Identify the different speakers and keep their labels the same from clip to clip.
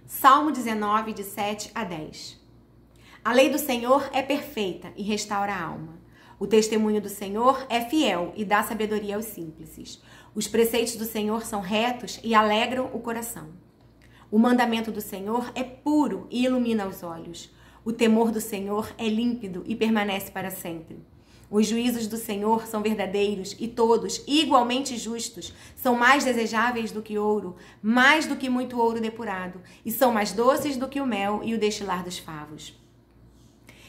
Speaker 1: Salmo 19, de 7 a 10. A lei do Senhor é perfeita e restaura a alma. O testemunho do Senhor é fiel e dá sabedoria aos simples. Os preceitos do Senhor são retos e alegram o coração. O mandamento do Senhor é puro e ilumina os olhos. O temor do Senhor é límpido e permanece para sempre. Os juízos do Senhor são verdadeiros e todos igualmente justos. São mais desejáveis do que ouro, mais do que muito ouro depurado, e são mais doces do que o mel e o destilar dos favos.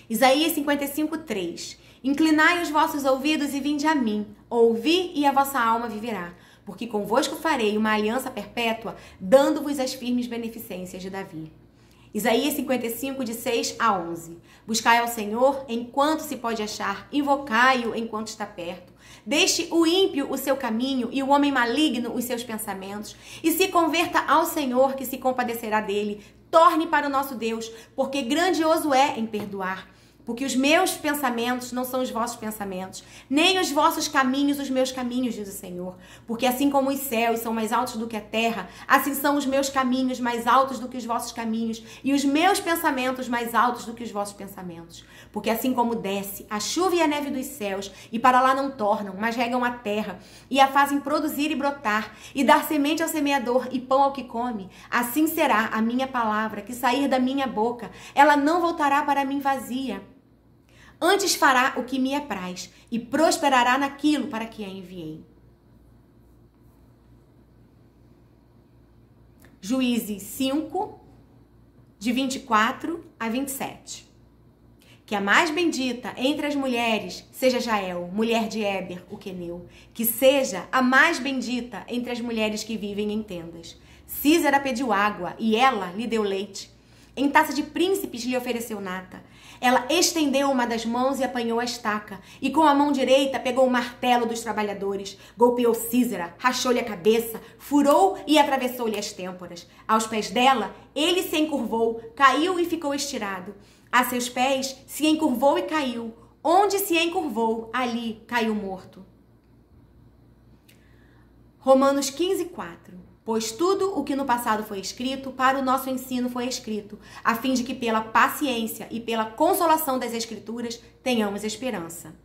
Speaker 1: Isaías 55, 3. Inclinai os vossos ouvidos e vinde a mim. Ouvi e a vossa alma viverá. Porque convosco farei uma aliança perpétua, dando-vos as firmes beneficências de Davi. Isaías 55, de 6 a 11. Buscai ao Senhor enquanto se pode achar, invocai-o enquanto está perto. Deixe o ímpio o seu caminho e o homem maligno os seus pensamentos, e se converta ao Senhor, que se compadecerá dele. Torne para o nosso Deus, porque grandioso é em perdoar. Porque os meus pensamentos não são os vossos pensamentos, nem os vossos caminhos os meus caminhos, diz o Senhor. Porque assim como os céus são mais altos do que a terra, assim são os meus caminhos mais altos do que os vossos caminhos, e os meus pensamentos mais altos do que os vossos pensamentos. Porque assim como desce a chuva e a neve dos céus, e para lá não tornam, mas regam a terra, e a fazem produzir e brotar, e dar semente ao semeador e pão ao que come, assim será a minha palavra que sair da minha boca. Ela não voltará para mim vazia. Antes fará o que me apraz e prosperará naquilo para que a enviei. Juízes 5, de 24 a 27. Que a mais bendita entre as mulheres seja Jael, mulher de Éber, o queneu. Que seja a mais bendita entre as mulheres que vivem em tendas. Císera pediu água e ela lhe deu leite. Em taça de príncipes lhe ofereceu nata. Ela estendeu uma das mãos e apanhou a estaca, e com a mão direita pegou o martelo dos trabalhadores, golpeou Císera, rachou-lhe a cabeça, furou e atravessou-lhe as têmporas. Aos pés dela, ele se encurvou, caiu e ficou estirado. A seus pés se encurvou e caiu. Onde se encurvou, ali caiu morto. Romanos 15, 4. Pois tudo o que no passado foi escrito, para o nosso ensino foi escrito, a fim de que pela paciência e pela consolação das Escrituras tenhamos esperança.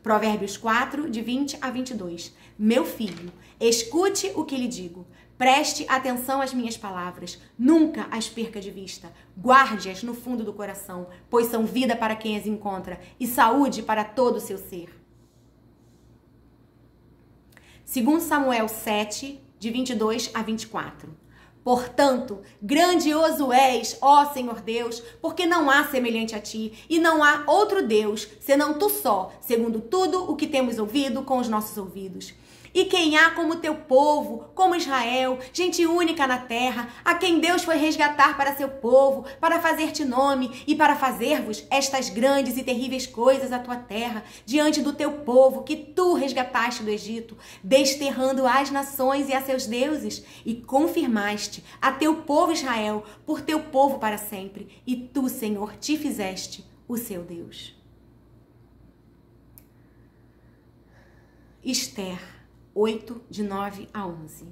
Speaker 1: Provérbios 4, de 20 a 22. Meu filho, escute o que lhe digo. Preste atenção às minhas palavras. Nunca as perca de vista. Guarde-as no fundo do coração, pois são vida para quem as encontra e saúde para todo o seu ser. 2 Samuel 7, de 22 a 24. Portanto, grandioso és, ó Senhor Deus, porque não há semelhante a ti, e não há outro Deus, senão tu só, segundo tudo o que temos ouvido com os nossos ouvidos. E quem há como teu povo, como Israel, gente única na terra, a quem Deus foi resgatar para seu povo, para fazer-te nome e para fazer-vos estas grandes e terríveis coisas à tua terra, diante do teu povo que tu resgataste do Egito, desterrando as nações e a seus deuses, e confirmaste a teu povo Israel por teu povo para sempre, e tu, Senhor, te fizeste o seu Deus. Esther 8, de 9 a 11.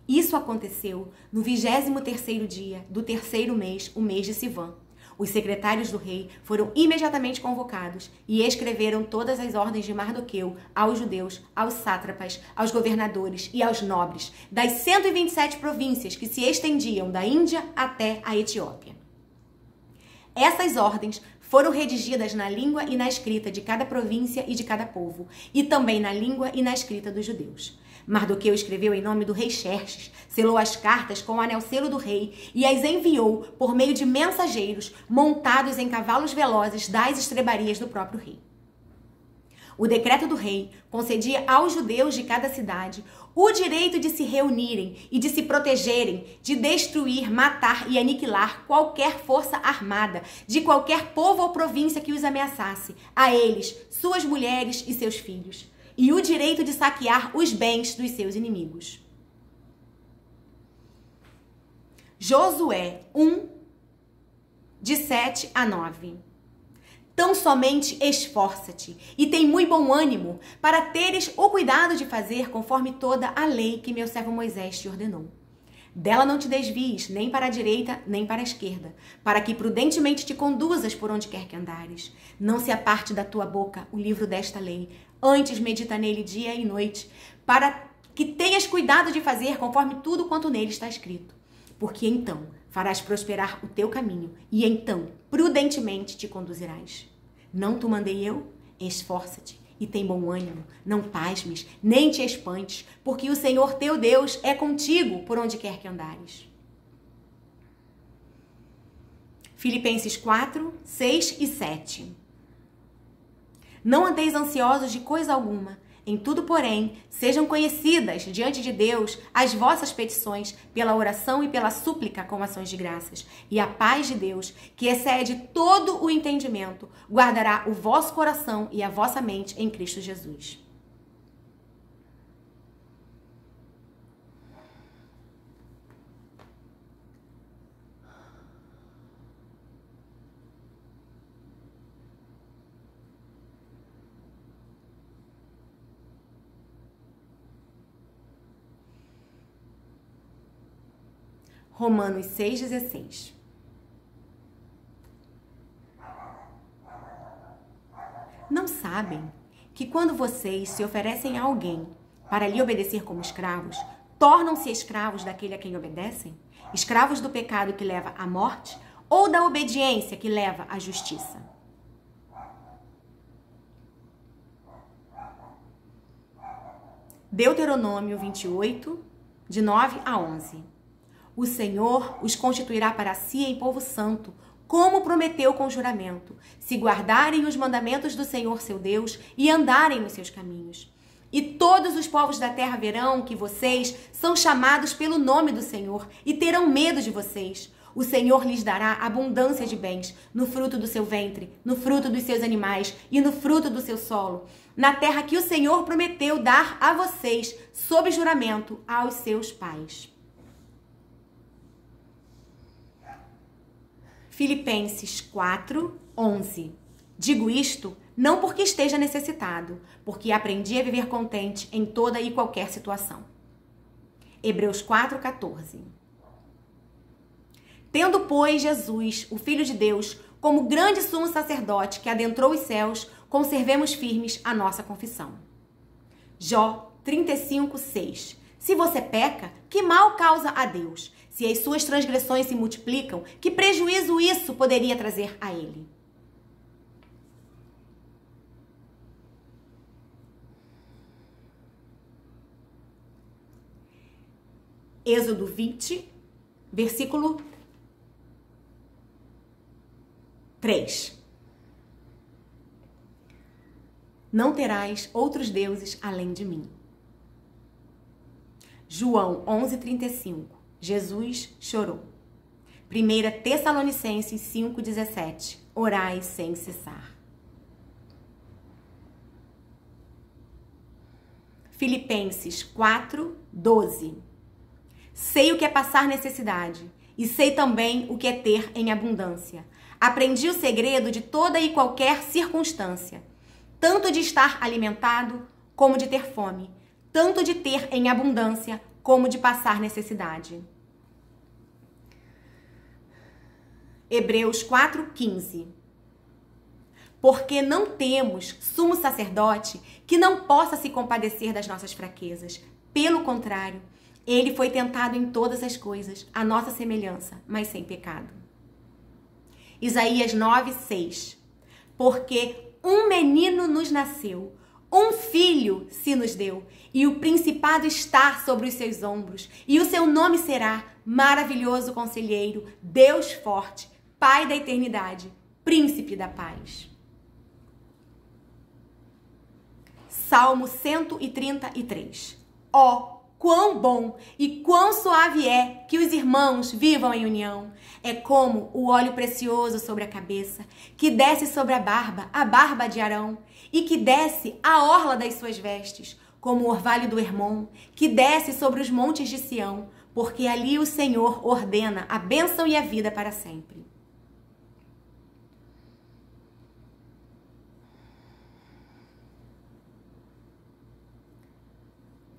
Speaker 1: Isso aconteceu no 23º dia do terceiro mês, o mês de Sivan. Os secretários do rei foram imediatamente convocados e escreveram todas as ordens de Mardoqueu aos judeus, aos sátrapas, aos governadores e aos nobres das 127 províncias que se estendiam da Índia até a Etiópia. Essas ordens foram redigidas na língua e na escrita de cada província e de cada povo, e também na língua e na escrita dos judeus. Mardoqueu escreveu em nome do rei Xerxes, selou as cartas com o anel-selo do rei e as enviou por meio de mensageiros montados em cavalos velozes das estrebarias do próprio rei. O decreto do rei concedia aos judeus de cada cidade o direito de se reunirem e de se protegerem, de destruir, matar e aniquilar qualquer força armada de qualquer povo ou província que os ameaçasse, a eles, suas mulheres e seus filhos, e o direito de saquear os bens dos seus inimigos. Josué 1, de 7 a 9. Tão somente esforça-te e tem muito bom ânimo para teres o cuidado de fazer conforme toda a lei que meu servo Moisés te ordenou. Dela não te desvies, nem para a direita, nem para a esquerda, para que prudentemente te conduzas por onde quer que andares. Não se aparte da tua boca o livro desta lei, antes medita nele dia e noite, para que tenhas cuidado de fazer conforme tudo quanto nele está escrito. Porque então farás prosperar o teu caminho, e então prudentemente te conduzirás. Não te mandei eu? Esforça-te e tem bom ânimo, não pasmes, nem te espantes, porque o Senhor teu Deus é contigo por onde quer que andares. Filipenses 4, 6 e 7. Não andeis ansiosos de coisa alguma. Em tudo, porém, sejam conhecidas diante de Deus as vossas petições pela oração e pela súplica com ações de graças. E a paz de Deus, que excede todo o entendimento, guardará o vosso coração e a vossa mente em Cristo Jesus. Romanos 6,16. Não sabem que quando vocês se oferecem a alguém para lhe obedecer como escravos, tornam-se escravos daquele a quem obedecem? Escravos do pecado que leva à morte ou da obediência que leva à justiça? Deuteronômio 28, de 9 a 11. O Senhor os constituirá para si em povo santo, como prometeu com juramento, se guardarem os mandamentos do Senhor seu Deus e andarem nos seus caminhos. E todos os povos da terra verão que vocês são chamados pelo nome do Senhor e terão medo de vocês. O Senhor lhes dará abundância de bens, no fruto do seu ventre, no fruto dos seus animais e no fruto do seu solo, na terra que o Senhor prometeu dar a vocês, sob juramento, aos seus pais. Filipenses 4, 11. Digo isto não porque esteja necessitado, porque aprendi a viver contente em toda e qualquer situação. Hebreus 4, 14. Tendo, pois, Jesus, o Filho de Deus, como grande sumo sacerdote que adentrou os céus, conservemos firmes a nossa confissão. Jó 35, 6. Se você peca, que mal causa a Deus? Se as suas transgressões se multiplicam, que prejuízo isso poderia trazer a ele? Êxodo 20, versículo 3. Não terás outros deuses além de mim. João 11:35. Jesus chorou. 1 Tessalonicenses 5:17. Orai sem cessar. Filipenses 4:12. Sei o que é passar necessidade e sei também o que é ter em abundância. Aprendi o segredo de toda e qualquer circunstância, tanto de estar alimentado como de ter fome, tanto de ter em abundância como de passar necessidade. Hebreus 4:15. Porque não temos sumo sacerdote que não possa se compadecer das nossas fraquezas. Pelo contrário, ele foi tentado em todas as coisas, à nossa semelhança, mas sem pecado. Isaías 9:6. Porque um menino nos nasceu, um filho se nos deu, e o principado está sobre os seus ombros, e o seu nome será Maravilhoso Conselheiro, Deus Forte, Pai da Eternidade, Príncipe da Paz. Salmo 133. Ó, quão bom e quão suave é que os irmãos vivam em união. É como o óleo precioso sobre a cabeça, que desce sobre a barba de Arão, e que desce a orla das suas vestes, como o orvalho do Hermon, que desce sobre os montes de Sião, porque ali o Senhor ordena a bênção e a vida para sempre.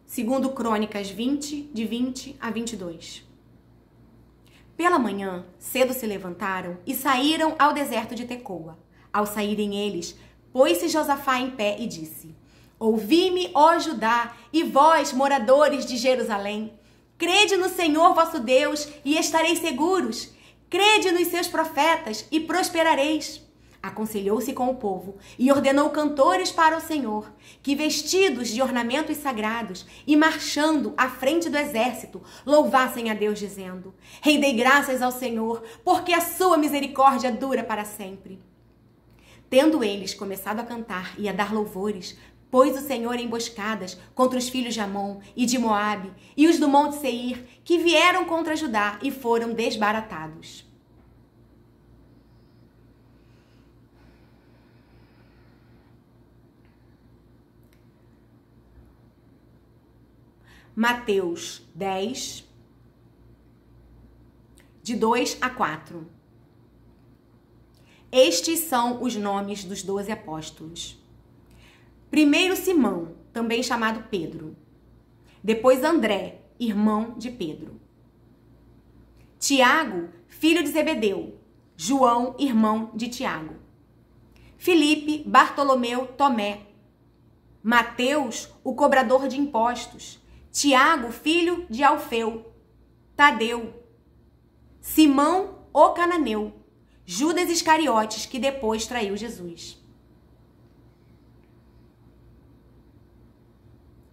Speaker 1: Segundo Crônicas 20, de 20 a 22. Pela manhã, cedo se levantaram e saíram ao deserto de Tecoa. Ao saírem eles, pôs-se Josafá em pé e disse: Ouvi-me, ó Judá, e vós, moradores de Jerusalém. Crede no Senhor vosso Deus e estareis seguros. Crede nos seus profetas e prosperareis. Aconselhou-se com o povo e ordenou cantores para o Senhor, que vestidos de ornamentos sagrados e marchando à frente do exército, louvassem a Deus dizendo: Rendei graças ao Senhor, porque a sua misericórdia dura para sempre. Tendo eles começado a cantar e a dar louvores, pôs o Senhor emboscadas contra os filhos de Amon e de Moabe e os do monte Seir, que vieram contra Judá e foram desbaratados. Mateus 10, de 2 a 4. Estes são os nomes dos 12 apóstolos. Primeiro Simão, também chamado Pedro. Depois André, irmão de Pedro. Tiago, filho de Zebedeu. João, irmão de Tiago. Filipe, Bartolomeu, Tomé. Mateus, o cobrador de impostos. Tiago, filho de Alfeu. Tadeu. Simão, o cananeu. Judas Iscariotes, que depois traiu Jesus.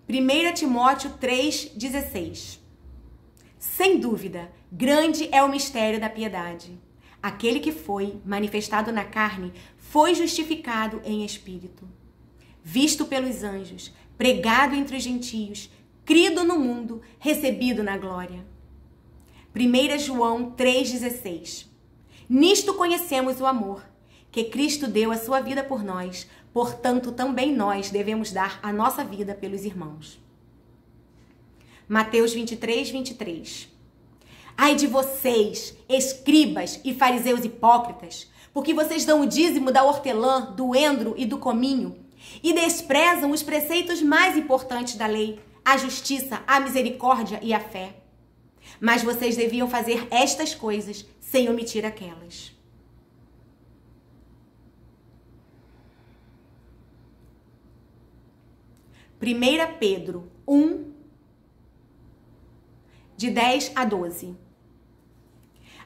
Speaker 1: 1 Timóteo 3,16. Sem dúvida, grande é o mistério da piedade. Aquele que foi manifestado na carne foi justificado em espírito, visto pelos anjos, pregado entre os gentios, crido no mundo, recebido na glória. 1 João 3,16. Nisto conhecemos o amor, que Cristo deu a sua vida por nós, portanto também nós devemos dar a nossa vida pelos irmãos. Mateus 23, 23. Ai de vocês, escribas e fariseus hipócritas, porque vocês dão o dízimo da hortelã, do endro e do cominho, e desprezam os preceitos mais importantes da lei, a justiça, a misericórdia e a fé. Mas vocês deviam fazer estas coisas sem omitir aquelas. Primeira Pedro 1, de 10 a 12.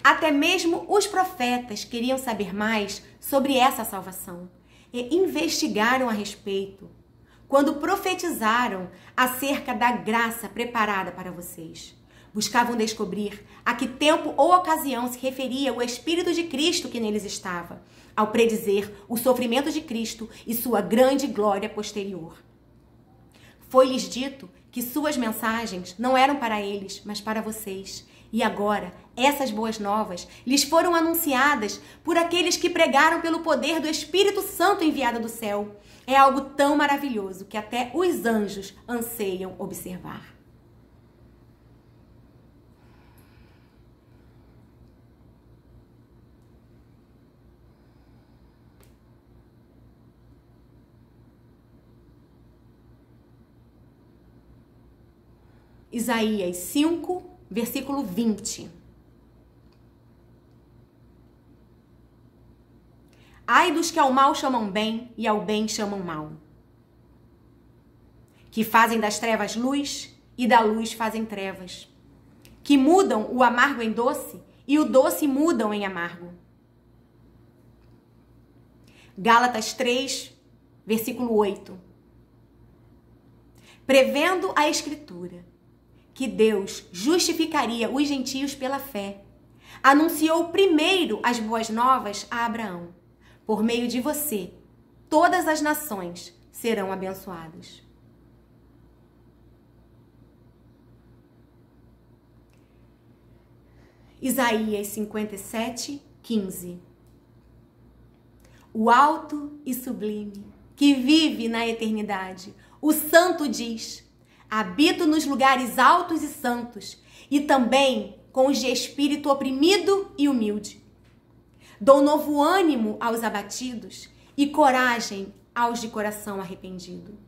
Speaker 1: Até mesmo os profetas queriam saber mais sobre essa salvação e investigaram a respeito quando profetizaram acerca da graça preparada para vocês. Buscavam descobrir a que tempo ou ocasião se referia o Espírito de Cristo que neles estava, ao predizer o sofrimento de Cristo e sua grande glória posterior. Foi-lhes dito que suas mensagens não eram para eles, mas para vocês. E agora, essas boas novas lhes foram anunciadas por aqueles que pregaram pelo poder do Espírito Santo enviado do céu. É algo tão maravilhoso que até os anjos anseiam observar. Isaías 5, versículo 20. Ai dos que ao mal chamam bem e ao bem chamam mal, que fazem das trevas luz e da luz fazem trevas, que mudam o amargo em doce e o doce mudam em amargo. Gálatas 3, versículo 8. Prevendo a Escritura que Deus justificaria os gentios pela fé, anunciou primeiro as boas novas a Abraão. Por meio de você, todas as nações serão abençoadas. Isaías 57, 15. O alto e sublime, que vive na eternidade, o santo diz: habito nos lugares altos e santos, e também com os de espírito oprimido e humilde. Dou novo ânimo aos abatidos e coragem aos de coração arrependido.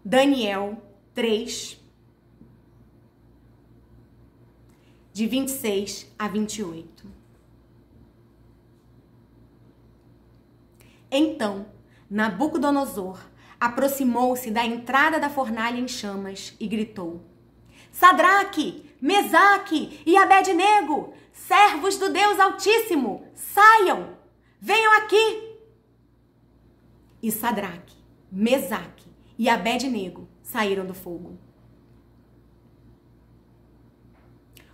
Speaker 1: Daniel 3, de 26 a 28. Então, Nabucodonosor aproximou-se da entrada da fornalha em chamas e gritou: Sadraque, Mesaque e Abednego, servos do Deus Altíssimo, saiam, venham aqui. E Sadraque, Mesaque e Abednego saíram do fogo.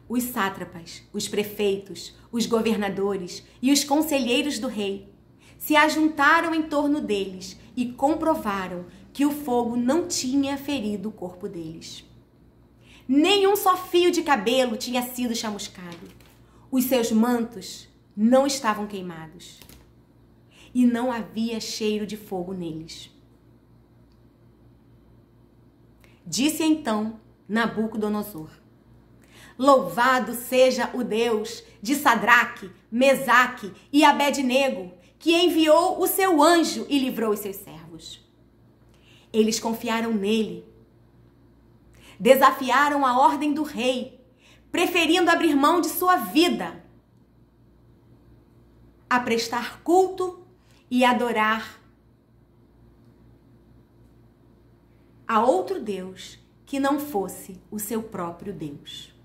Speaker 1: Os sátrapas, os prefeitos, os governadores e os conselheiros do rei se ajuntaram em torno deles e comprovaram que o fogo não tinha ferido o corpo deles. Nenhum só fio de cabelo tinha sido chamuscado. Os seus mantos não estavam queimados. E não havia cheiro de fogo neles. Disse então Nabucodonosor: Louvado seja o Deus de Sadraque, Mesaque e Abednego, que enviou o seu anjo e livrou os seus servos. Eles confiaram nele, desafiaram a ordem do rei, preferindo abrir mão de sua vida a prestar culto e adorar a outro Deus que não fosse o seu próprio Deus.